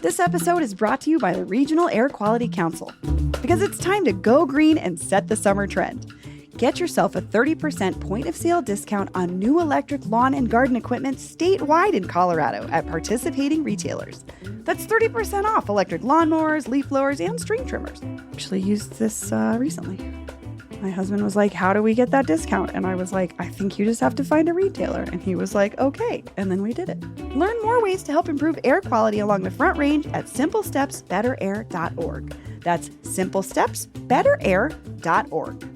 This episode is brought to you by the Regional Air Quality Council, because it's time to go green and set the summer trend. Get yourself a 30% point-of-sale discount on new electric lawn and garden equipment statewide in Colorado at participating retailers. That's 30% off electric lawnmowers, leaf blowers, and string trimmers. Actually used this recently. My husband was like, how do we get that discount? And I was like, I think you just have to find a retailer. And he was like, okay. And then we did it. Learn more ways to help improve air quality along the Front Range at simplestepsbetterair.org. That's simplestepsbetterair.org.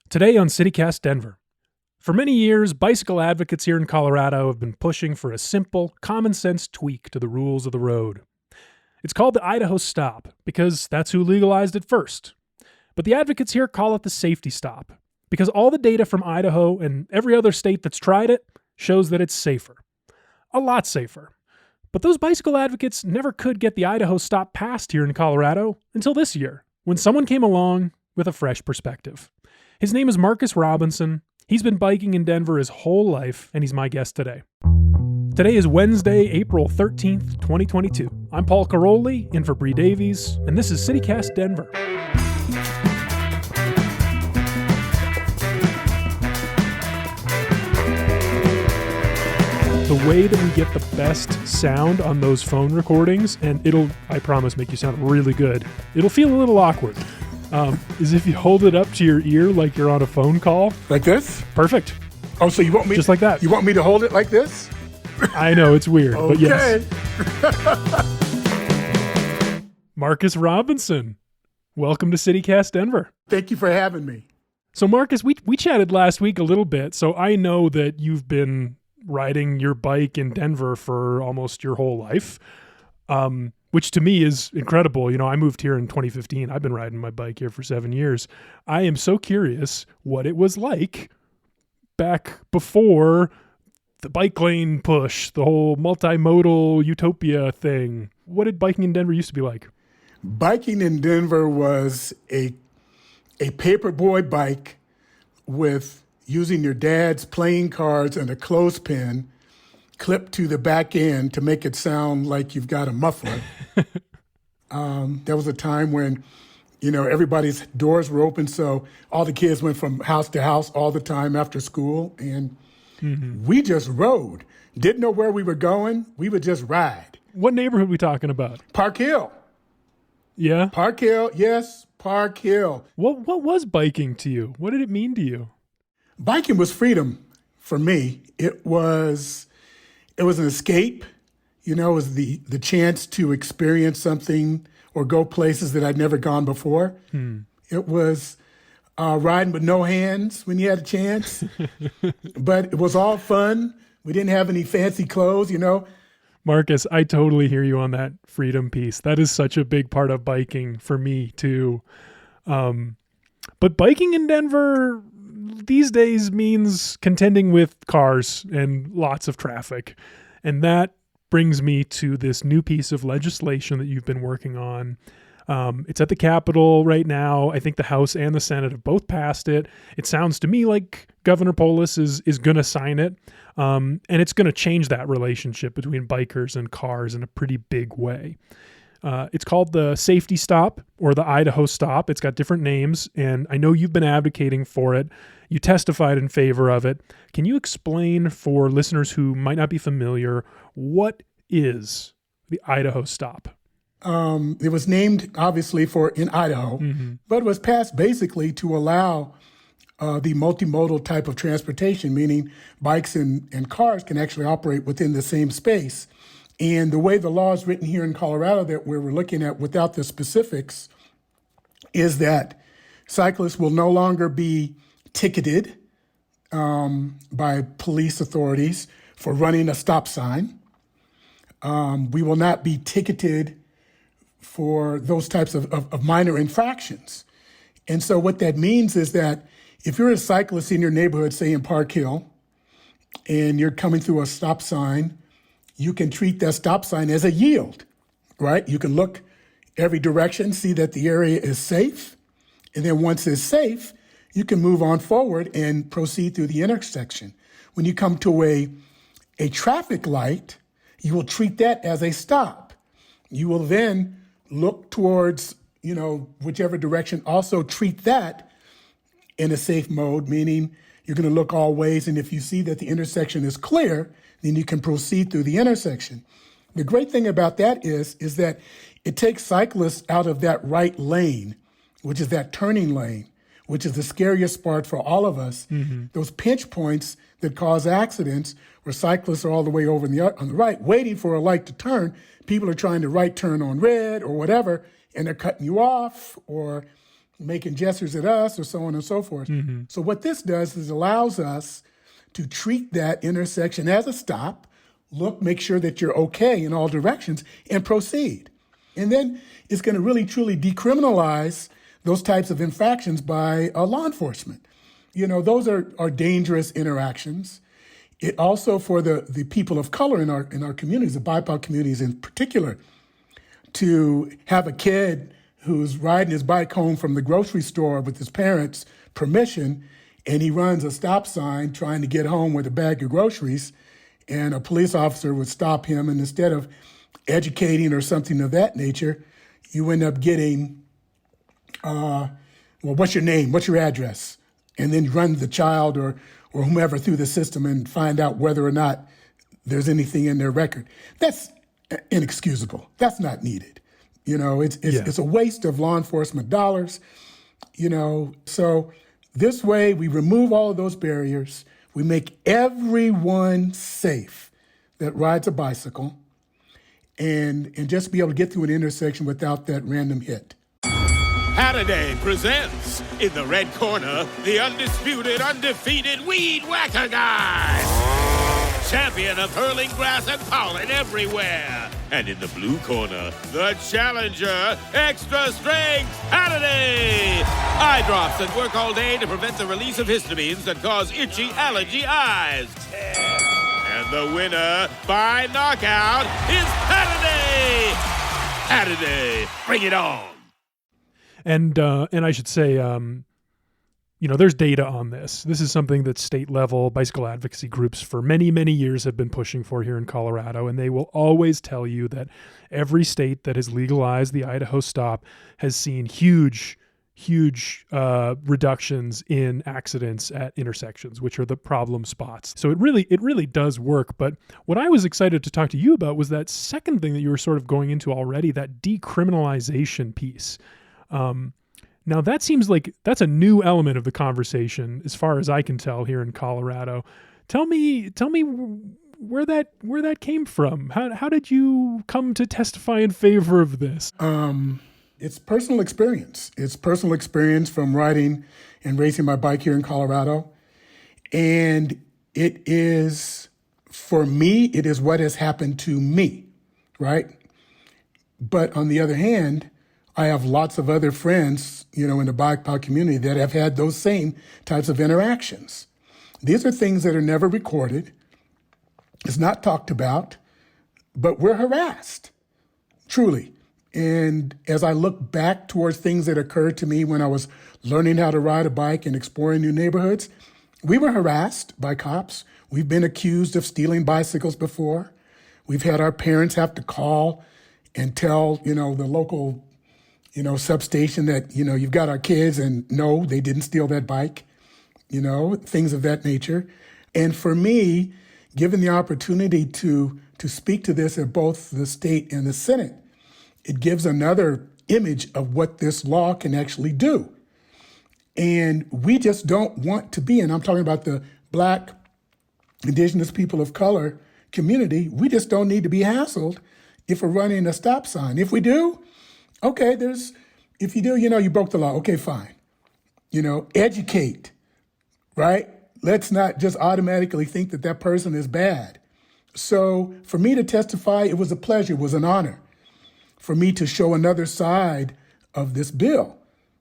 Today on CityCast Denver. For many years, bicycle advocates here in Colorado have been pushing for a simple, common-sense tweak to the rules of the road. It's called the Idaho Stop because that's who legalized it first. But the advocates here call it the Safety Stop because all the data from Idaho and every other state that's tried it shows that it's safer. A lot safer. But those bicycle advocates never could get the Idaho Stop passed here in Colorado until this year, when someone came along with a fresh perspective. His name is Marcus Robinson. He's been biking in Denver his whole life, and he's my guest today. Today is Wednesday, April 13th, 2022. I'm Paul Caroli, in for Bree Davies, and this is CityCast Denver. The way that we get the best sound on those phone recordings, and it'll, I promise, make you sound really good. It'll feel a little awkward. Is if you hold it up to your ear like you're on a phone call. Like this? Perfect. Oh, so you want me... Just like that. You want me to hold it like this? I know, it's weird, okay. But yes. Marcus Robinson, welcome to CityCast Denver. Thank you for having me. So Marcus, we chatted last week a little bit, so I know that you've been riding your bike in Denver for almost your whole life. Which to me is incredible. You know, I moved here in 2015. I've been riding my bike here for 7 years. I am so curious what it was like back before the bike lane push, the whole multimodal utopia thing. What did biking in Denver used to be like? Biking in Denver was a paperboy bike with using your dad's playing cards and a clothespin clipped to the back end to make it sound like you've got a muffler. There was a time when, you know, everybody's doors were open, so all the kids went from house to house all the time after school, and we just rode. Didn't know where we were going. We would just ride. What neighborhood are we talking about? Park Hill. Yeah? Park Hill, yes, Park Hill. What was biking to you? What did it mean to you? Biking was freedom for me. It was an escape, you know, it was the chance to experience something or go places that I'd never gone before. It was riding with no hands when you had a chance, but it was all fun. We didn't have any fancy clothes, you know. Marcus, I totally hear you on that freedom piece. That is such a big part of biking for me too. But biking in Denver these days means contending with cars and lots of traffic. And that brings me to this new piece of legislation that you've been working on. It's at the Capitol right now. I think the House and the Senate have both passed it. It sounds to me like Governor Polis is going to sign it. And it's going to change that relationship between bikers and cars in a pretty big way. It's called the Safety Stop or the Idaho Stop. It's got different names, and I know you've been advocating for it. You testified in favor of it. Can you explain for listeners who might not be familiar, what is the Idaho Stop? It was named, obviously, in Idaho, but it was passed basically to allow the multimodal type of transportation, meaning bikes and cars can actually operate within the same space. And the way the law is written here in Colorado that we're looking at without the specifics is that cyclists will no longer be ticketed by police authorities for running a stop sign. We will not be ticketed for those types of minor infractions. And so what that means is that if you're a cyclist in your neighborhood, say in Park Hill, and you're coming through a stop sign, you can treat that stop sign as a yield, right? You can look every direction, see that the area is safe. And then once it's safe, you can move on forward and proceed through the intersection. When you come to a traffic light, you will treat that as a stop. You will then look towards, whichever direction, also treat that in a safe mode, meaning you're going to look all ways, and if you see that the intersection is clear, then you can proceed through the intersection. The great thing about that is that it takes cyclists out of that right lane, which is that turning lane, which is the scariest part for all of us. Mm-hmm. Those pinch points that cause accidents where cyclists are all the way over on the right, waiting for a light to turn. People are trying to right turn on red or whatever, and they're cutting you off or making gestures at us or so on and so forth. Mm-hmm. So what this does is allows us to treat that intersection as a stop, look, make sure that you're okay in all directions, and proceed. And then it's going to really, truly decriminalize those types of infractions by law enforcement. Those are dangerous interactions. It also, for the people of color in our communities, the BIPOC communities in particular, to have a kid who's riding his bike home from the grocery store with his parents' permission, and he runs a stop sign trying to get home with a bag of groceries, and a police officer would stop him, and instead of educating or something of that nature, you end up getting, what's your name? What's your address? And then run the child or whomever through the system and find out whether or not there's anything in their record. That's inexcusable. That's not needed. It's a waste of law enforcement dollars. So this way we remove all of those barriers. We make everyone safe that rides a bicycle and just be able to get through an intersection without that random hit. Saturday presents, in the red corner, the undisputed, undefeated Weed Whacker Guy. Champion of hurling grass and pollen everywhere. And in the blue corner, the challenger, extra strength Saturday. Eye drops that work all day to prevent the release of histamines that cause itchy allergy eyes. And the winner by knockout is Saturday. Saturday, bring it on. And I should say, there's data on this. This is something that state-level bicycle advocacy groups for many, many years have been pushing for here in Colorado, and they will always tell you that every state that has legalized the Idaho stop has seen huge reductions in accidents at intersections, which are the problem spots. So it really does work. But what I was excited to talk to you about was that second thing that you were sort of going into already, that decriminalization piece. Now that seems like that's a new element of the conversation, as far as I can tell here in Colorado. Tell me where that came from. How did you come to testify in favor of this? It's personal experience. It's personal experience from riding and racing my bike here in Colorado. And it is, for me, it is what has happened to me, right? But on the other hand, I have lots of other friends, in the BIPOC community that have had those same types of interactions. These are things that are never recorded. It's not talked about, but we're harassed, truly. And as I look back towards things that occurred to me when I was learning how to ride a bike and exploring new neighborhoods, we were harassed by cops. We've been accused of stealing bicycles before. We've had our parents have to call and tell, the local substation that, you've got our kids and no, they didn't steal that bike, things of that nature. And for me, given the opportunity to speak to this at both the state and the Senate, it gives another image of what this law can actually do. And we just don't want to be, and I'm talking about the Black, Indigenous people of color community, we just don't need to be hassled if we're running a stop sign. If we do, okay, if you do, you broke the law. Okay, fine. Educate, right? Let's not just automatically think that person is bad. So for me to testify, it was a pleasure, it was an honor for me to show another side of this bill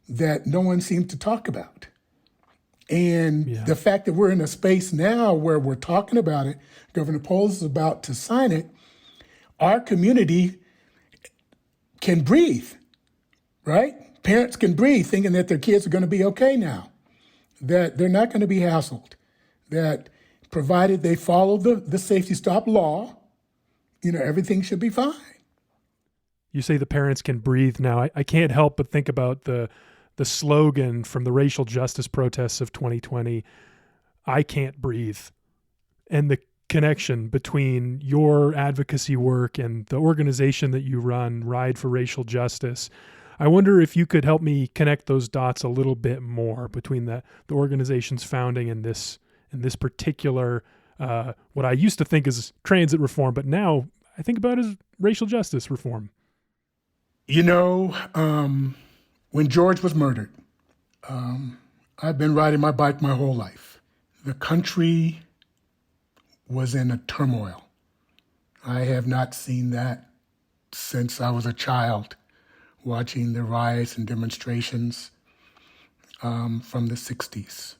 that no one seemed to talk about. And the fact that we're in a space now where we're talking about it, Governor Polis is about to sign it, our community can breathe, right? Parents can breathe thinking that their kids are going to be okay now. that they're not going to be hassled, that provided they follow the safety stop law, everything should be fine. You say the parents can breathe now. I can't help but think about the slogan from the racial justice protests of 2020, I can't breathe. And the connection between your advocacy work and the organization that you run, Ride for Racial Justice. I wonder if you could help me connect those dots a little bit more between the organization's founding and this particular, what I used to think is transit reform, but now I think about as racial justice reform. When George was murdered, I've been riding my bike my whole life. The country was in a turmoil. I have not seen that since I was a child, watching the riots and demonstrations from the 60s.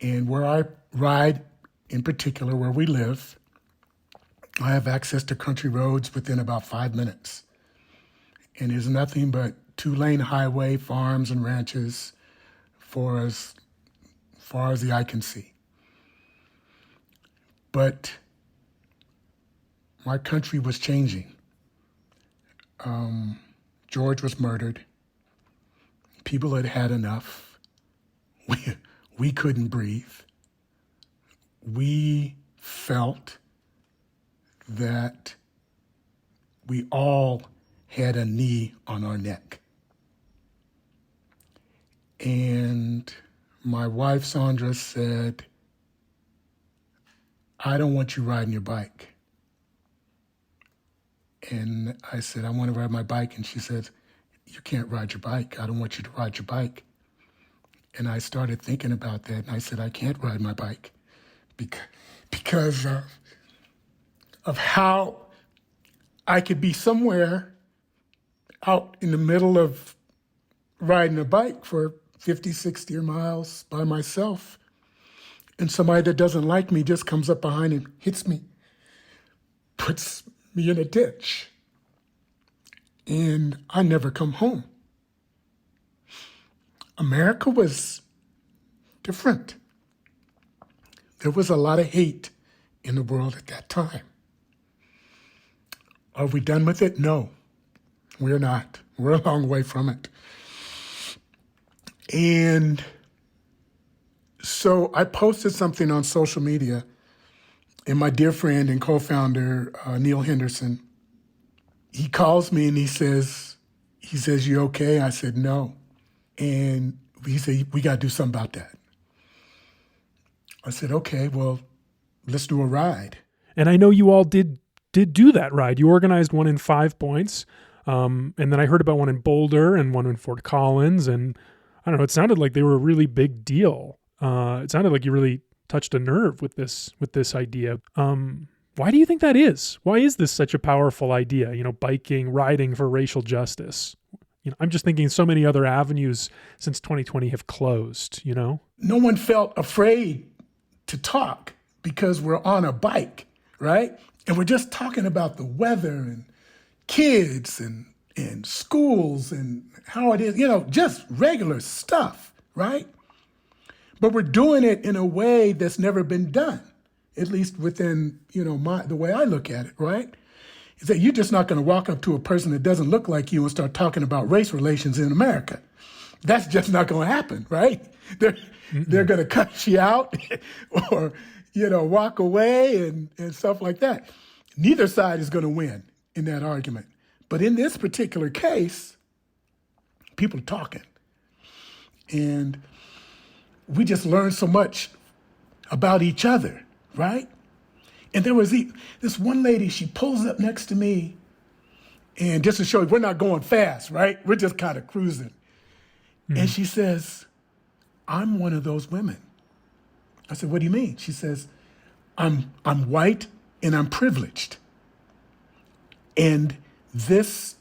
And where I ride, in particular, where we live, I have access to country roads within about 5 minutes. And there's nothing but 2-lane highway, farms and ranches for as far as the eye can see. But my country was changing. George was murdered. People had had enough. We couldn't breathe. We felt that we all had a knee on our neck. And my wife, Sandra, said, I don't want you riding your bike. And I said, I want to ride my bike. And she said, you can't ride your bike. I don't want you to ride your bike. And I started thinking about that. And I said, I can't ride my bike because of how I could be somewhere out in the middle of riding a bike for 50, 60 miles by myself. And somebody that doesn't like me just comes up behind and hits me, puts me in a ditch. And I never come home. America was different. There was a lot of hate in the world at that time. Are we done with it? No, we're not. We're a long way from it. And so I posted something on social media, and my dear friend and co-founder, Neil Henderson, he calls me and he says, you okay? I said, no. And he said, we got to do something about that. I said, okay, well, let's do a ride. And I know you all did do that ride. You organized one in 5 Points. And then I heard about one in Boulder and one in Fort Collins. And I don't know, it sounded like they were a really big deal. It sounded like you really touched a nerve with this idea. Why do you think that is? Why is this such a powerful idea? Biking, riding for racial justice. I'm just thinking so many other avenues since 2020 have closed, No one felt afraid to talk because we're on a bike, right? And we're just talking about the weather and kids and schools and how it is, just regular stuff, right? But we're doing it in a way that's never been done, at least within, the way I look at it, right? Is that you're just not going to walk up to a person that doesn't look like you and start talking about race relations in America. That's just not going to happen, right? They're going to cut you out or, walk away and stuff like that. Neither side is going to win in that argument. But in this particular case, people are talking. And we just learned so much about each other, right? And there was this one lady, she pulls up next to me, and just to show you, we're not going fast, right? We're just kind of cruising. Mm-hmm. And she says, I'm one of those women. I said, what do you mean? She says, I'm white and I'm privileged. And these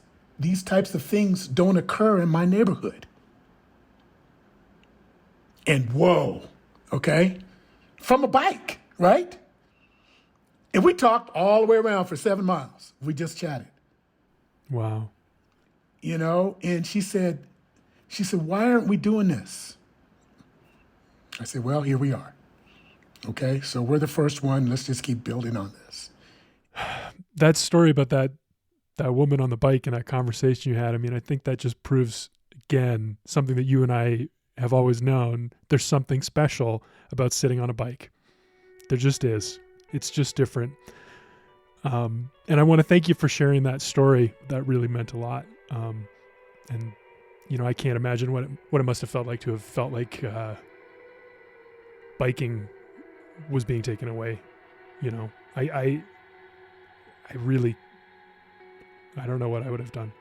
types of things don't occur in my neighborhood. And whoa, okay? From a bike, right? And we talked all the way around for 7 miles. We just chatted. Wow. And she said, why aren't we doing this? I said, well, here we are. Okay, so we're the first one. Let's just keep building on this. That story about that woman on the bike and that conversation you had, I mean, I think that just proves, again, something that you and I have always known. There's something special about sitting on a bike. There just is. It's just different. And I want to thank you for sharing that story. That really meant a lot. And, you know, I can't imagine what it must have felt like to have felt like biking was being taken away. You know, I really, I don't know what I would have done.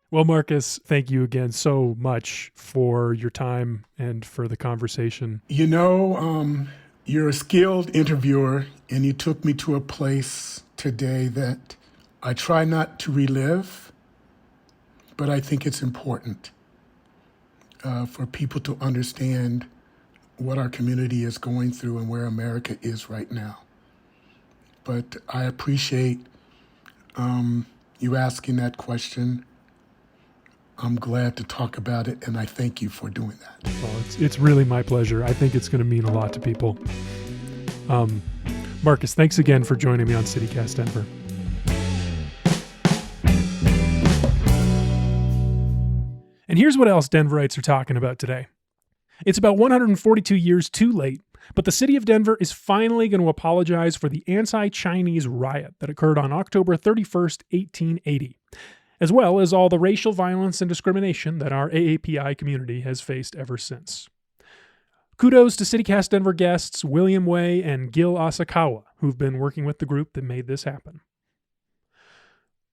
Well, Marcus, thank you again so much for your time and for the conversation. You know, you're a skilled interviewer, and you took me to a place today that I try not to relive, but I think it's important for people to understand what our community is going through and where America is right now. But I appreciate you asking that question. I'm glad to talk about it, and I thank you for doing that. Well, it's really my pleasure. I think it's going to mean a lot to people. Marcus, thanks again for joining me on CityCast Denver. And here's what else Denverites are talking about today. It's about 142 years too late, but the city of Denver is finally going to apologize for the anti-Chinese riot that occurred on October 31st, 1880. As well as all the racial violence and discrimination that our AAPI community has faced ever since. Kudos to CityCast Denver guests William Way and Gil Asakawa, who've been working with the group that made this happen.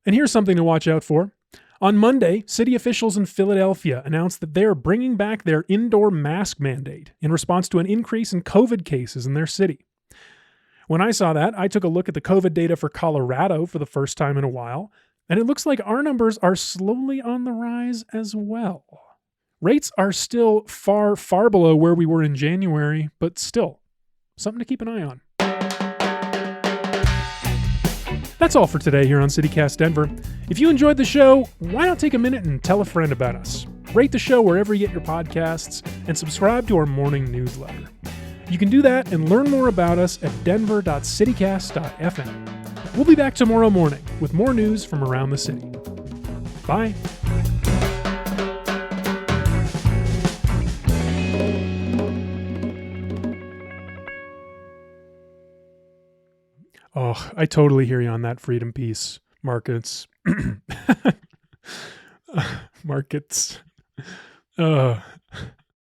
And here's something to watch out for. On Monday, city officials in Philadelphia announced that they are bringing back their indoor mask mandate in response to an increase in COVID cases in their city. When I saw that, I took a look at the COVID data for Colorado for the first time in a while, and it looks like our numbers are slowly on the rise as well. Rates are still far, far below where we were in January, but still, something to keep an eye on. That's all for today here on CityCast Denver. If you enjoyed the show, why not take a minute and tell a friend about us? Rate the show wherever you get your podcasts, and subscribe to our morning newsletter. You can do that and learn more about us at denver.citycast.fm. We'll be back tomorrow morning with more news from around the city. Bye. Oh, I totally hear you on that freedom piece, Markets. Markets.